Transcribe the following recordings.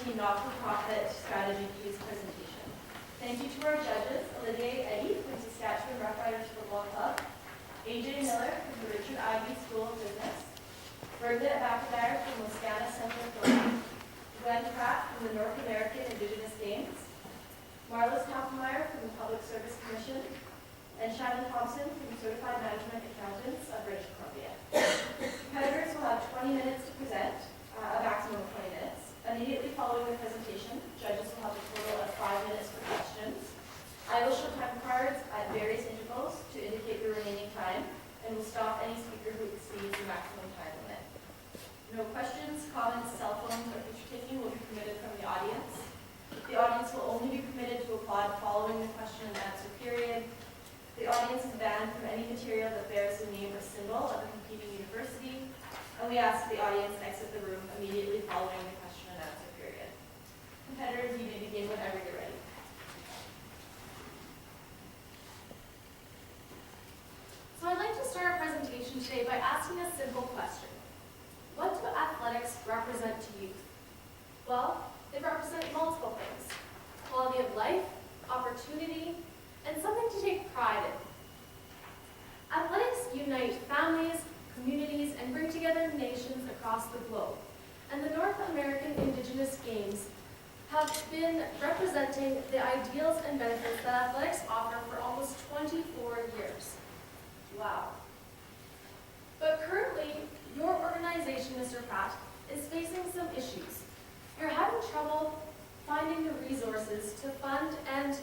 2019 not-for-profit strategy piece presentation. Thank you to our judges, Olivier Eddy from Saskatchewan Rough Riders Football Club, AJ Miller from the Richard Ivey School of Business, Bernadette Bacadar from Wascana Central Florida, Glenn Pratt from the North American Indigenous Games, Marlis Kaufmeyer from the Public Service Commission, and Shannon Thompson from the Certified Management Accountants of British Columbia. Competitors will have 20 minutes to present, a maximum of 20 minutes. Immediately following the presentation, judges will have a total of 5 minutes for questions. I will show time cards at various intervals to indicate the remaining time, and will stop any speaker who exceeds the maximum time limit. No questions, comments, cell phones, or picture taking will be permitted from the audience. The audience will only be permitted to applaud following the question and answer period. The audience is banned from any material that bears the name or symbol of a competing university, and we ask the audience exit the room immediately following the question and answer period. Competitors, you may begin whenever you're ready. So I'd like to start our presentation today by asking a simple question. What do athletics represent to you? Well, they represent multiple things: quality of life, opportunity, and something to take pride in. Athletics unite families, communities, and bring together nations across the globe. And the North American Indigenous Games have been representing the ideals and benefits that athletics offer for almost 24 years. Wow. But currently, your organization, Mr. Pratt, is facing some issues. You're having trouble finding the resources to fund and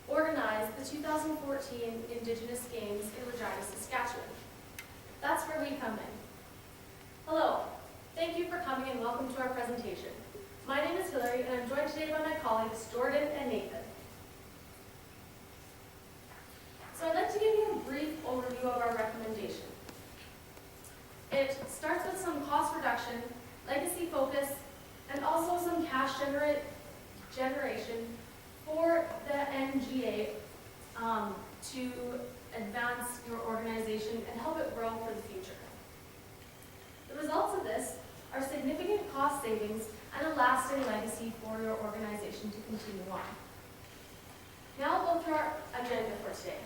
organize the 2014 Indigenous Games in Regina, Saskatchewan. That's where we come in. Hello, thank you for coming and welcome to our presentation. My name is Hillary and I'm joined today by my colleagues Jordan and Nathan. So I'd like to give you a brief overview of our recommendation. It starts with some cost reduction, legacy focus, and also some cash generation for the NGA to advance your organization and help it grow for the future. The results of this are significant cost savings and a lasting legacy for your organization to continue on. Now I'll go through our agenda for today.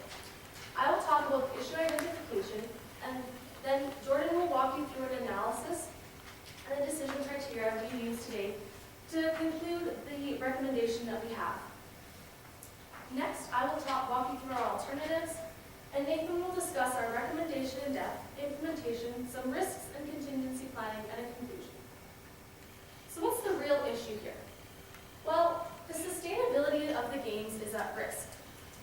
I will talk about issue identification, and then Jordan will walk you through an analysis and the decision criteria we use today to conclude the recommendation that we have. Next, I will walk you through our alternatives, and Nathan will discuss our recommendation in depth, implementation, some risks and contingency planning, and a conclusion. So what's the real issue here? Well, the sustainability of the games is at risk.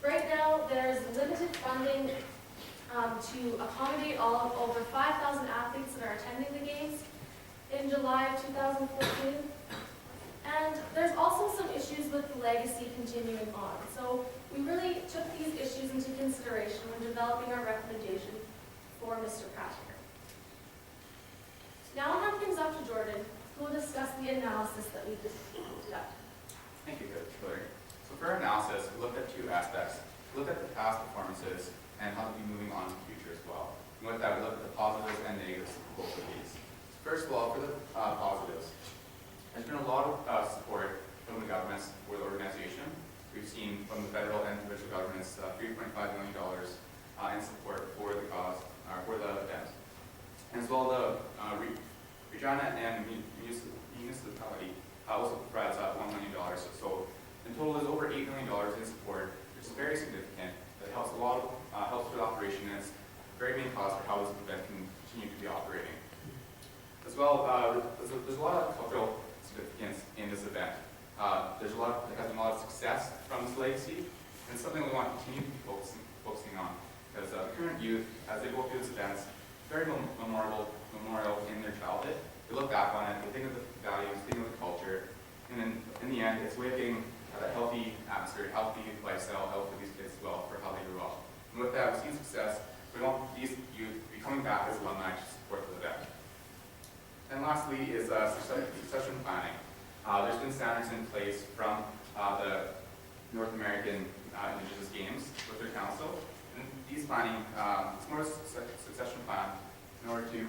Right now, there's limited funding to accommodate all of over 5,000 athletes that are attending the games in July of 2014. And there's also some issues with the legacy continuing on. So we really took these issues into consideration when developing our recommendation for Mr. Pratt here. Now I'll hand things off to Jordan, who will discuss the analysis that we conducted. Thank you, Hillary. So for our analysis, we looked at two aspects. We looked at the past performances and how to be moving on to the future as well. And with that, we looked at the positives and negatives of both of these. First of all, for the positives, there's been a lot of support from the governments for the organization. We've seen from the federal and provincial governments $3.5 million in support for the cause, for the event. And as well, the Regina and municipality also provides $1 million. So in total, there's over $8 million in support, which is very significant. That helps a lot of helps with operation, and it's a very main cause for how this event can continue to be operating. As well, there's a lot of cultural significance in this event. There has been a lot of success from this legacy, and it's something we want to continue to be focusing on. Because the current youth, as they go through this event, it's very memorial in their childhood. They look back on it, they think of the values, think of the culture, and then in the end, it's a way of getting a healthy atmosphere, healthy lifestyle, health for these kids as well, for how they grew up. And with that, we've seen success. We want these youth to be coming back as alumni to support the event. And lastly is succession planning. There's been standards in place from the North American Indigenous Games with their council. And these planning, it's more a succession plan in order to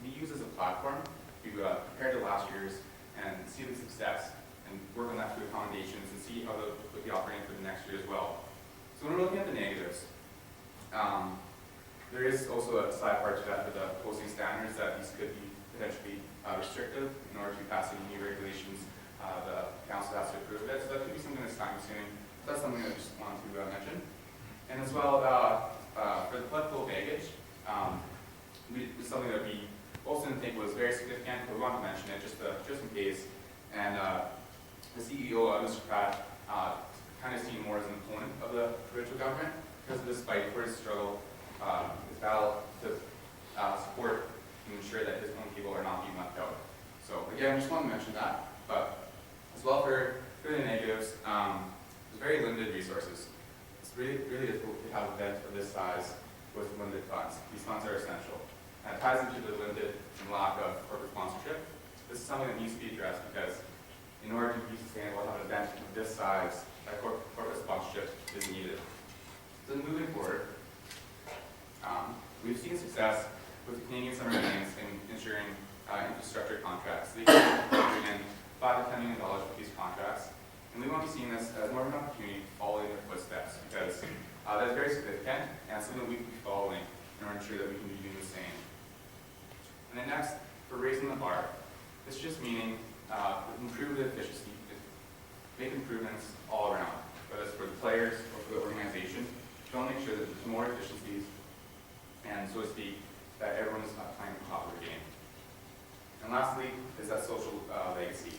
be used as a platform to compare to last year's and see the success and work on that through accommodations and see how they'll be operating for the next year as well. So when we're looking at the negatives, there is also a side part to that for the posting standards that these could be potentially restrictive in order to pass any new regulations. The council has to approve it, so that could be something that's time consuming. That's something I just wanted to mention. And as well, for the flood pool baggage, it's something that we also didn't think was very significant, but we wanted to mention it just in case. And the CEO, Mr. Pratt, kind of seen more as an opponent of the provincial government because of this fight for his struggle, his battle to support and ensure that his own people are not being left out. So again, I just want to mention that. But as well for the negatives, there's very limited resources. It's really difficult to have an event of this size with limited funds. These funds are essential. And it ties into the limited and lack of corporate sponsorship. This is something that needs to be addressed because in order to be sustainable, have an event of this size, that corporate sponsorship is needed. So moving forward, we've seen success with the Canadian Summer Games in ensuring infrastructure contracts. They can bring in $5 to $10 million with these contracts, and we want to be seeing this as more of an opportunity to follow in their footsteps because that's very significant and something that we can be following in order to ensure that we can be doing the same. And then next, for raising the bar, it's just meaning improve the efficiency, make improvements all around, whether it's for the players or for the organization. We want to make sure that there's more efficiencies and, so to speak, that everyone is playing the top of the game. And lastly is that social legacy.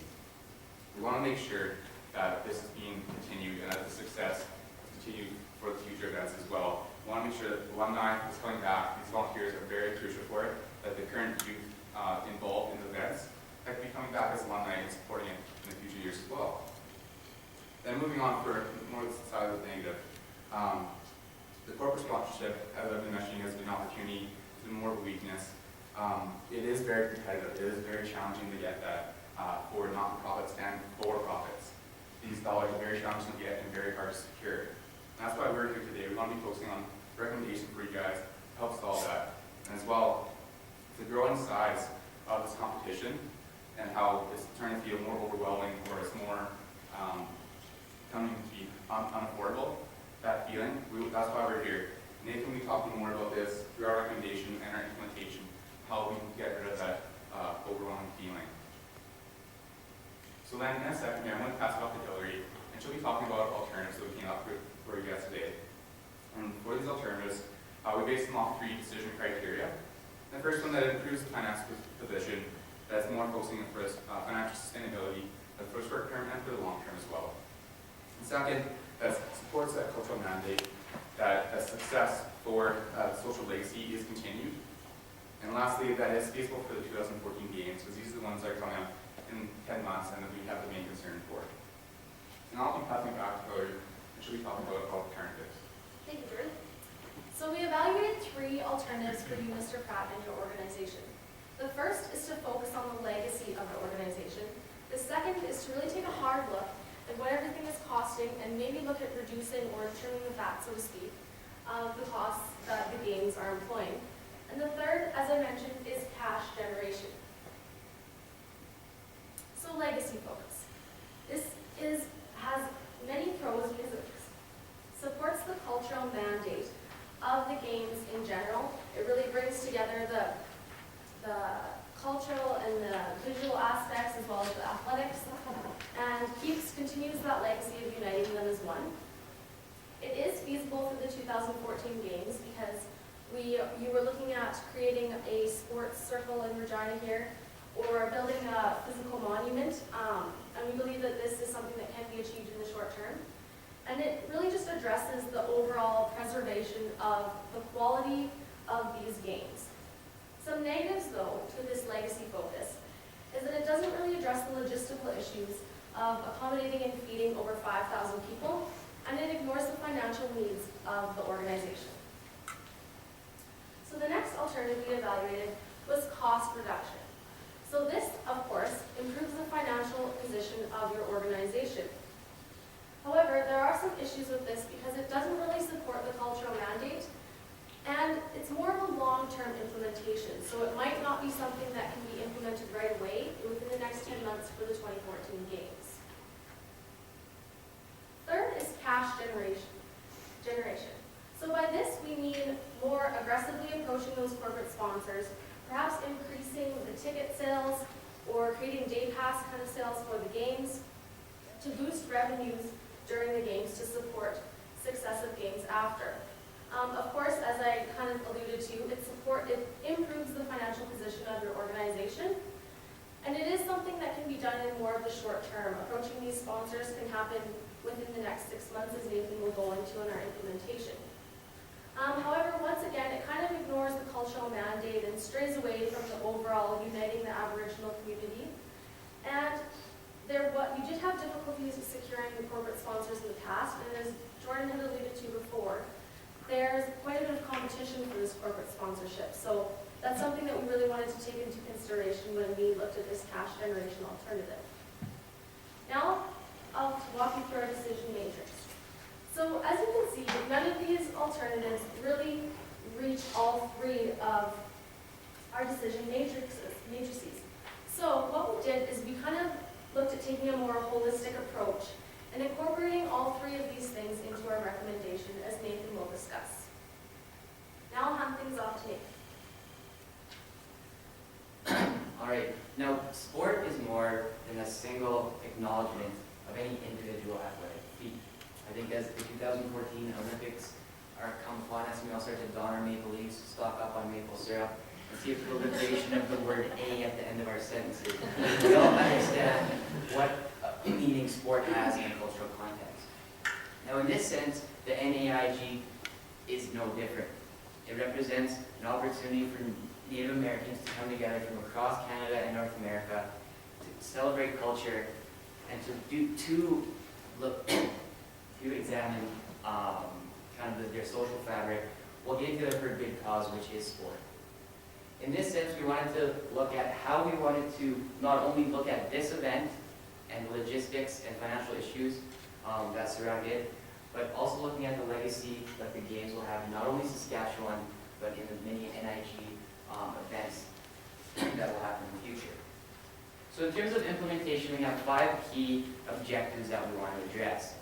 We want to make sure that this is being continued and that the success is continued for the future events as well. We want to make sure that the alumni is coming back. These volunteers are very crucial for it, that the current youth involved in the events that can be coming back as alumni and supporting it in the future years as well. Then moving on for more the side of the negative. The corporate sponsorship, as I've been mentioning, has been an opportunity, it's been more of a weakness. It is very competitive. It is very challenging to get that for not-for-profits and for-profits. These dollars are very challenging to get and very hard to secure. And that's why we're here today. We want to be focusing on recommendations for you guys to help solve that. And as well, the growing size of this competition and how it's starting to feel more overwhelming or it's more coming to be unaffordable, that feeling, that's why we're here. Nathan will be talking more about this through our recommendation and our implementation, how we can get rid of that overwhelming feeling. So then in a second here, I'm going to pass it off to Hillary, and she'll be talking about alternatives that we came up with for you guys today. And for these alternatives, we based them off 3 decision criteria. The first one that improves the finance position, that's more focusing on financial sustainability, for the short term and for the long term as well. And second, that supports that cultural mandate, that success for social legacy is continued. And lastly, that is feasible for the 2014 games, because these are the ones that are coming up in 10 months and that we have the main concern for. And I'll be passing it back to Hillary, and she'll be talking about alternatives. Thank you, Drew. So we evaluated 3 alternatives for you, Mr. Pratt, and your organization. The first is to focus on the legacy of the organization. The second is to really take a hard look at what everything is costing and maybe look at reducing or trimming the fat, so to speak, of the costs that the games are employing. And the third, as I mentioned, is cash generation. So legacy focus. This has many pros because it supports the cultural mandate of the games in general. It really brings together the cultural and the visual aspects as well as the athletics and continues that legacy of uniting them as one. It is feasible for the 2014 games because you were looking at creating a sports circle in Regina here or building a physical monument, and we believe that this is something that can be achieved in the short term. And it really just addresses the overall preservation of the quality of these games. Some negatives, though, to this legacy focus is that it doesn't really address the logistical issues of accommodating and feeding over 5,000 people, and it ignores the financial needs of the organization. So the next alternative we evaluated was cost reduction. So this, of course, improves the financial position of your organization. However, there are some issues with this because it doesn't really support the cultural mandate, and it's more of a long-term implementation. So it might not be something that can be implemented right away within the next 10 months for the 2014 creating day pass kind of sales for the games, to boost revenues during the games to support successive games after. Of course, as I kind of alluded to, it improves the financial position of your organization. And it is something that can be done in more of the short term. Approaching these sponsors can happen within the next 6 months, as Nathan will go into in our implementation. However, once again, it kind of ignores the cultural mandate and strays away from the overall uniting the Aboriginal community. And you did have difficulties with securing the corporate sponsors in the past, and as Jordan had alluded to before, there's quite a bit of competition for this corporate sponsorship. So that's something that we really wanted to take into consideration when we looked at this cash generation alternative. Now, I'll walk you through our decision matrix. So as you can see, none of these alternatives really reach all three of our decision matrices. So what we did is we kind of looked at taking a more holistic approach and incorporating all three of these things into our recommendation, as Nathan will discuss. Now I'll hand things off to Nathan. All right. Now, sport is more than a single acknowledgement of any individual athletic feat. I think as the 2014 Olympics come upon us, we all start to don our maple leaves, stock up on maple syrup, and see a proliferation of the word "a" at the end of our sentences. We all understand what meaning sport has in a cultural context. Now, in this sense, the NAIG is no different. It represents an opportunity for Native Americans to come together from across Canada and North America to celebrate culture and to examine kind of their social fabric while getting together for a big cause, which is sport. In this sense, we wanted to look at how we wanted to not only look at this event and the logistics and financial issues that surround it, but also looking at the legacy that the Games will have, not only Saskatchewan, but in the many NIG events that will happen in the future. So in terms of implementation, we have 5 key objectives that we want to address.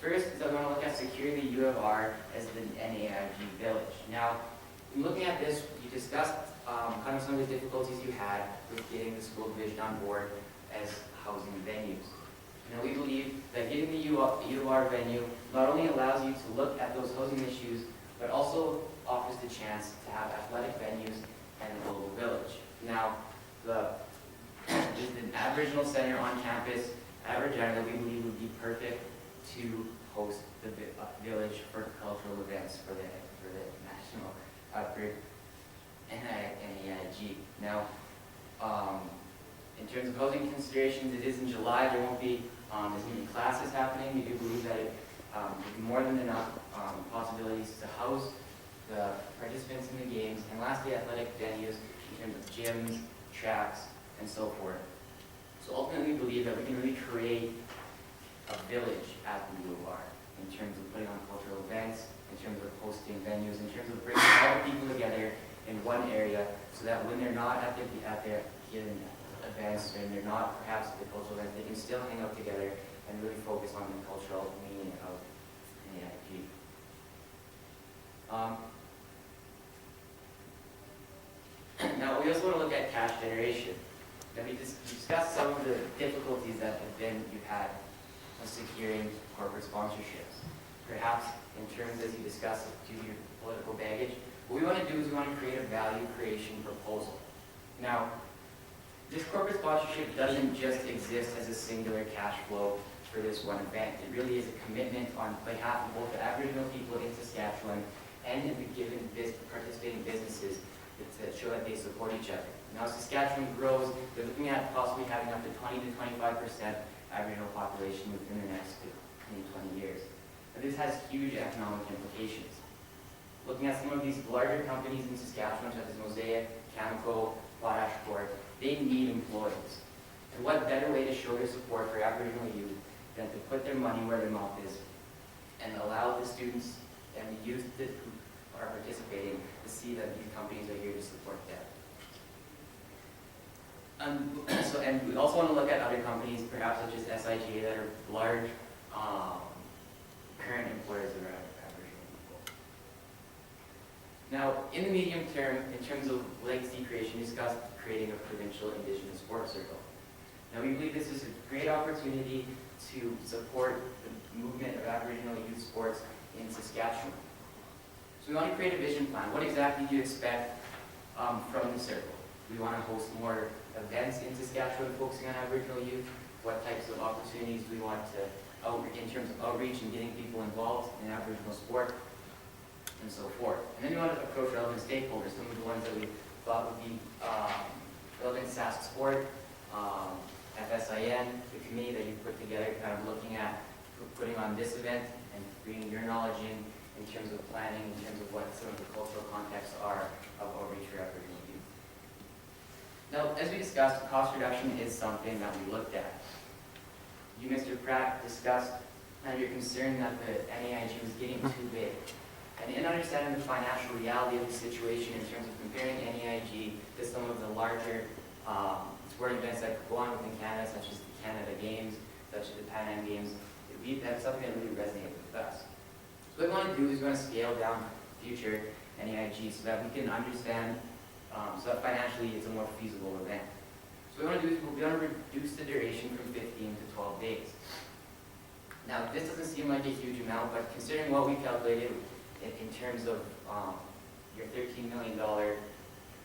First is that we want to look at securing the U of R as the NAIG village. Now, in looking at this, you discussed kind of some of the difficulties you had with getting the school division on board as housing venues. Now, we believe that getting the U of R venue not only allows you to look at those housing issues, but also offers the chance to have athletic venues and a local village. Now, there's an Aboriginal center on campus at Regina that we believe would be perfect to host the village for cultural events for the national for NAIG. Now, in terms of housing considerations, it is in July. There won't be as many classes happening. We do believe that it will be more than enough possibilities to house the participants in the games, and lastly, athletic venues in terms of gyms, tracks, and so forth. So ultimately, we believe that we can really create a village at the U of R in terms of putting on cultural events, in terms of hosting venues, in terms of bringing all the people together in one area, so that when they're not at their given events and they're not perhaps at the cultural events, they can still hang out together and really focus on the cultural meaning of NAIG. Now, we also want to look at cash generation. Now, we discussed some of the difficulties that you've had of securing corporate sponsorships. Perhaps in terms, as you discussed, due to your political baggage, what we want to do is we want to create a value creation proposal. Now, this corporate sponsorship doesn't just exist as a singular cash flow for this one event. It really is a commitment on behalf of both the Aboriginal people in Saskatchewan and in the given participating businesses that show that they support each other. Now, Saskatchewan grows. They're looking at possibly having up to 20 to 25% Aboriginal population within the next 20 years. Now, this has huge economic implications. Looking at some of these larger companies in Saskatchewan, such as Mosaic, Cameco, Potash Corp, they need employees. And what better way to show their support for Aboriginal youth than to put their money where their mouth is and allow the students and the youth who are participating to see that these companies are here to support them. And we also want to look at other companies, perhaps such as SIGA, that are large current employers of Aboriginal people. Now, in the medium term, in terms of legacy creation, we discussed creating a provincial Indigenous sports circle. Now, we believe this is a great opportunity to support the movement of Aboriginal youth sports in Saskatchewan. So we want to create a vision plan. What exactly do you expect from the circle? We want to host more events in Saskatchewan focusing on Aboriginal youth. What types of opportunities do we want to in terms of outreach and getting people involved in Aboriginal sport, and so forth. And then we want to approach relevant stakeholders, some of the ones that we thought would be relevant to Sask Sport, FSIN, the committee that you put together, kind of looking at putting on this event and bringing your knowledge in terms of planning, in terms of what some of the cultural contexts are of outreach for Aboriginal youth. Now, as we discussed, cost reduction is something that we looked at. You, Mr. Pratt, discussed your concern that the NAIG was getting too big. And in understanding the financial reality of the situation in terms of comparing NAIG to some of the larger sporting events that go on within Canada, such as the Canada Games, such as the Pan Am Games, that's something that really resonated with us. So what we want to do is we want to scale down future NAIG so that we can understand, so that financially it's a more feasible event. So what we want to do is we want to reduce the duration from 15 to 12 days. Now, this doesn't seem like a huge amount, but considering what we calculated in terms of your $13 million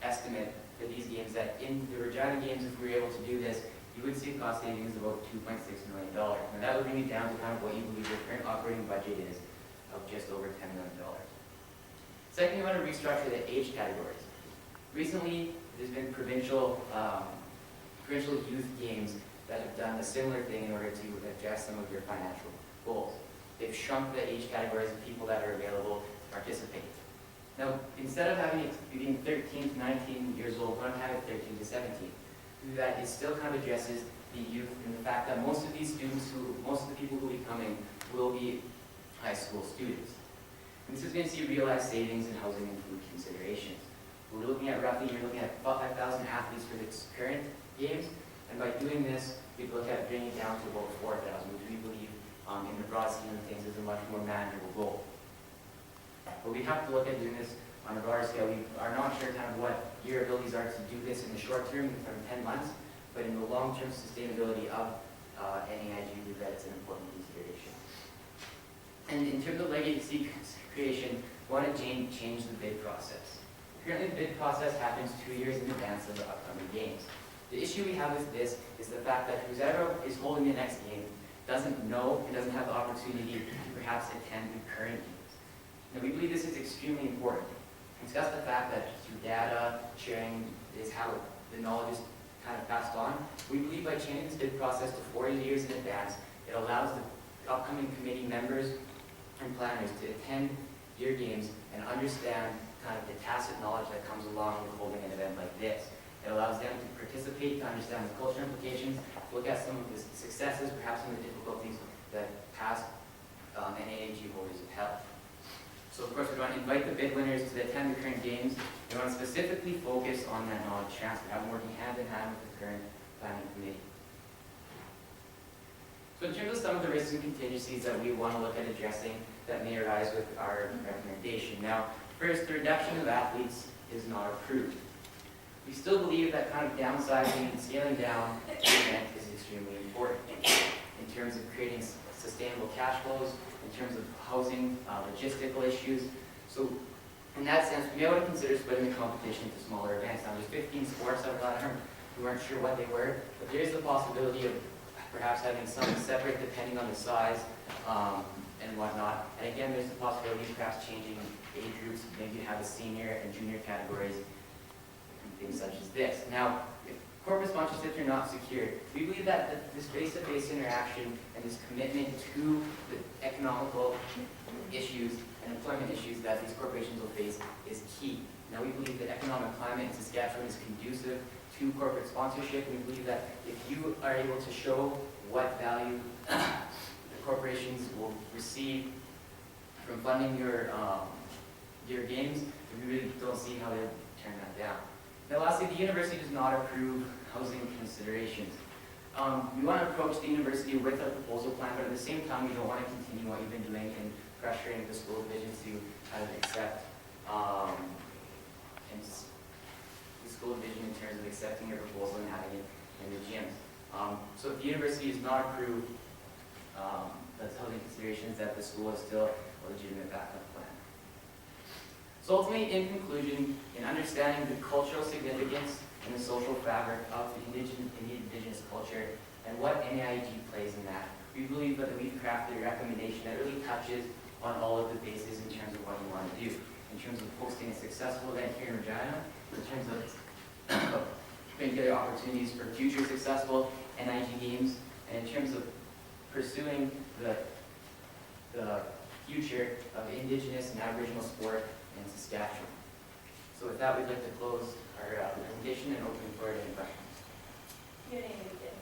estimate for these games, that in the Regina Games, if we were able to do this, you would see cost savings of about $2.6 million. Now, that would bring you down to kind of what you believe your current operating budget is of just over $10 million. Second, you want to restructure the age categories. Recently, there's been provincial youth games that have done a similar thing in order to address some of your financial goals. They've shrunk the age categories of people that are available to participate. Now, instead of having it being 13 to 19 years old, we're going to have it 13 to 17. To do that, it still kind of addresses the youth and the fact that most of these students, most of the people who will be coming will be high school students. And this is going to see realized savings in housing and food considerations. We're looking at you're looking at about 5,000 athletes for the current games, and by doing this, we look at bringing it down to about 4,000, which we believe in the broad scheme of things is a much more manageable goal. But we have to look at doing this on a broader scale. We are not sure kind of what your abilities are to do this in the short term, from 10 months, but in the long-term sustainability of NAIG, we believe that it's an important consideration. And in terms of legacy creation, we want to change the bid process. Currently, the bid process happens 2 years in advance of the upcoming games. The issue we have with this is the fact that whoever is holding the next game doesn't know and doesn't have the opportunity to perhaps attend the current games. Now, we believe this is extremely important. Discuss the fact that through data sharing is how the knowledge is kind of passed on. We believe by changing this bid process to 4 years in advance, it allows the upcoming committee members and planners to attend your games and understand kind of the tacit knowledge that comes along with holding an event like this. It allows them to participate, to understand the cultural implications, to look at some of the successes, perhaps some of the difficulties that past NAIG holders have held. So of course we want to invite the bid winners to attend the current games. We want to specifically focus on that knowledge transfer, have them working hand in hand with the current planning committee. So in terms of some of the risks and contingencies that we want to look at addressing that may arise with our recommendation. Now, first, the reduction of athletes is not approved. We still believe that kind of downsizing and scaling down the event is extremely important in terms of creating sustainable cash flows, in terms of housing, logistical issues. So in that sense, we may want to consider splitting the competition into smaller events. Now, there's 15 sports that we weren't sure what they were, but there is the possibility of perhaps having some separate depending on the size and whatnot. And again, there's the possibility of perhaps changing age groups, maybe have a senior and junior categories, things such as this. Now, if corporate sponsorships are not secured, we believe that this face-to-face interaction and this commitment to the economical issues and employment issues that these corporations will face is key. Now, we believe that economic climate in Saskatchewan is conducive to corporate sponsorship, and we believe that if you are able to show what value the corporations will receive from funding your games, we really don't see how they turn that down. Now lastly, the university does not approve housing considerations. We want to approach the university with a proposal plan, but at the same time, we don't want to continue what you've been doing in pressuring the school division to kind of accept the school division in terms of accepting your proposal and having it in the gyms. So if the university is not approved, that's held in consideration that the school is still a legitimate backup plan. So ultimately, in conclusion, in understanding the cultural significance and the social fabric of the Indigenous culture and what NAIG plays in that, we believe that we've crafted a recommendation that really touches on all of the bases in terms of what we want to do, in terms of hosting a successful event here in Regina, in terms of putting together opportunities for future successful NIG games, and in terms of pursuing the future of Indigenous and Aboriginal sport in Saskatchewan. So with that, we'd like to close our presentation and open the floor to any questions. Your name and begin.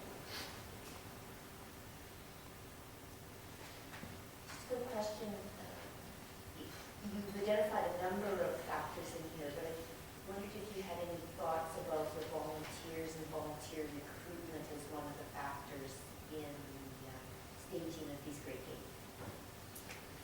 Just a question. You've identified a number of factors in here, but I wondered if you had any thoughts about the volunteers and volunteer recruitment as one of the factors in the staging of these great games.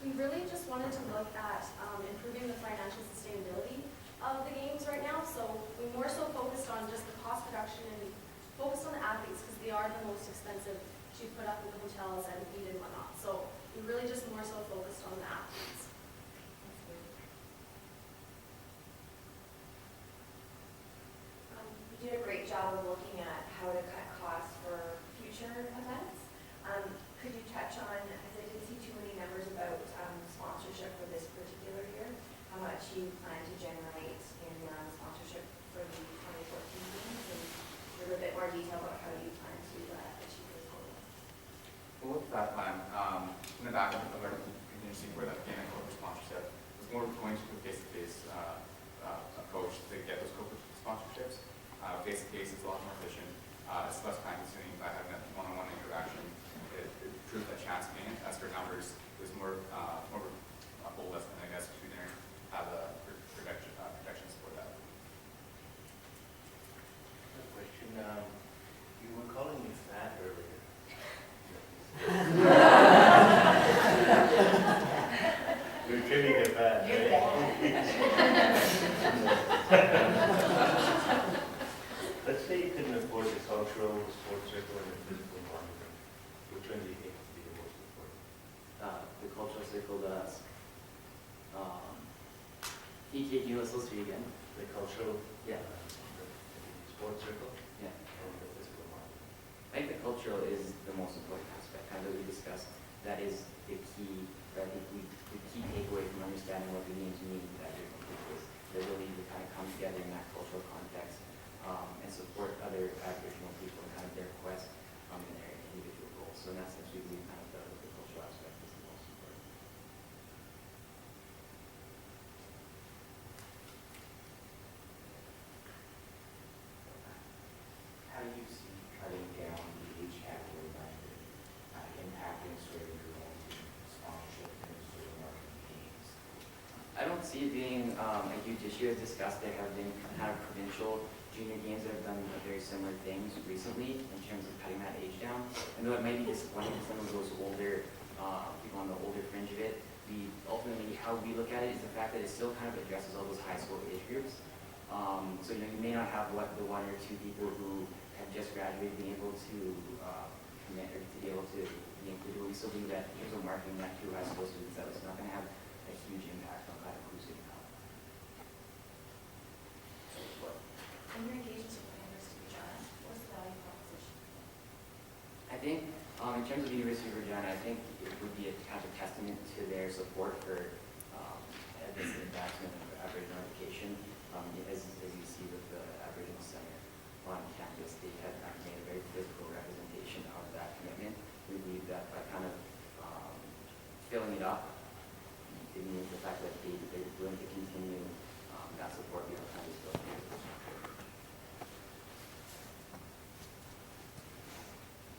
We really just wanted to look at improving the financial sustainability of the games right now. So we more so focused on just the cost reduction and focused on the athletes because they are the most expensive to put up in the hotels and feed and whatnot. So we really just more so focused on the athletes. You did a great job of looking at how to cut costs for future events. Could you touch on, as I didn't see too many numbers about sponsorship for this particular year, how much you plan to generate in sponsorship for the 2014 games, and a little bit more detail about how you plan to achieve those goals? Well, with that plan, in the back of our contingency for that game and corporate sponsorship, was more going to a face-to-face approach to get those corporate sponsorships. Face-to-face is a lot more efficient. It's less time consuming by having that one-on-one interaction. It improved that chance gain. As for numbers, it was more holistic, I guess, to have the projections for that. Question, you were calling me fat earlier. You're trimming it fat. You're Let's say you couldn't afford the cultural, the sports circle, and the physical monument. Which one do you think would be the most important? The cultural circle does. Can you list those three again? The cultural, Yeah. the sports circle, Yeah. and the physical monument. I think the cultural is the most important aspect, kind of that we discussed. That is the key, I think the key takeaway from understanding what the games mean to Aboriginal people is the ability to kind of come together in that cultural context and support other Aboriginal people in kind of their quest in their individual goals. So in that sense, we believe kind of the cultural aspect is the most important. How do you see cutting down the age category by impacting sort of your own sponsorship and sort of marketing games? I don't see it being a huge issue. As discussed, there have been kind of provincial junior games that have done very similar things recently in terms of cutting that age down. And though it might be disappointing to some of those older people on the older fringe of it, ultimately how we look at it is the fact that it still kind of addresses all those high school age groups. So you may not have the one or two people who have just graduated being able to commit or to be able to be included. But we still believe that in terms of marketing that to high school students, that it's not going to have a huge impact on kind of who's getting out. And your engagements with the University of Regina, what's the value proposition? I think in terms of the University of Regina, I think it would be a kind of testament to their support for this advancement of Aboriginal education. As you see with the Aboriginal Center on campus, they have made a very physical representation of that commitment. We believe that by kind of filling it up, it means the fact that they're willing to continue that support beyond kind of still.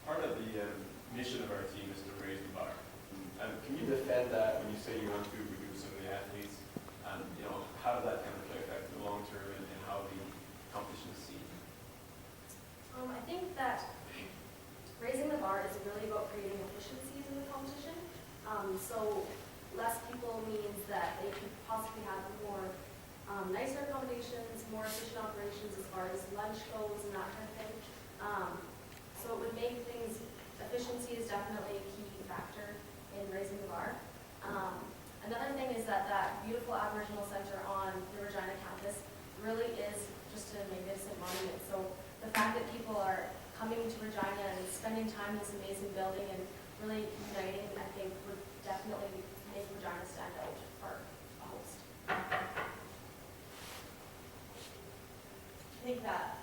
Part of the mission of our team is to raise the bar. Can you defend that when you say you want to reduce some of the athletes? How does that kind of affect the long term and how the competition is seen? I think that raising the bar is really about creating efficiencies in the competition. So less people means that they can possibly have more nicer accommodations, more efficient operations as far as lunch goes and that kind of thing. So it would make things, efficiency is definitely a key factor in raising the bar. Another thing is that that beautiful Aboriginal Centre on the Regina campus really is just a magnificent monument. So the fact that people are coming to Regina and spending time in this amazing building and really uniting, I think, would definitely make Regina stand out for a host. I think that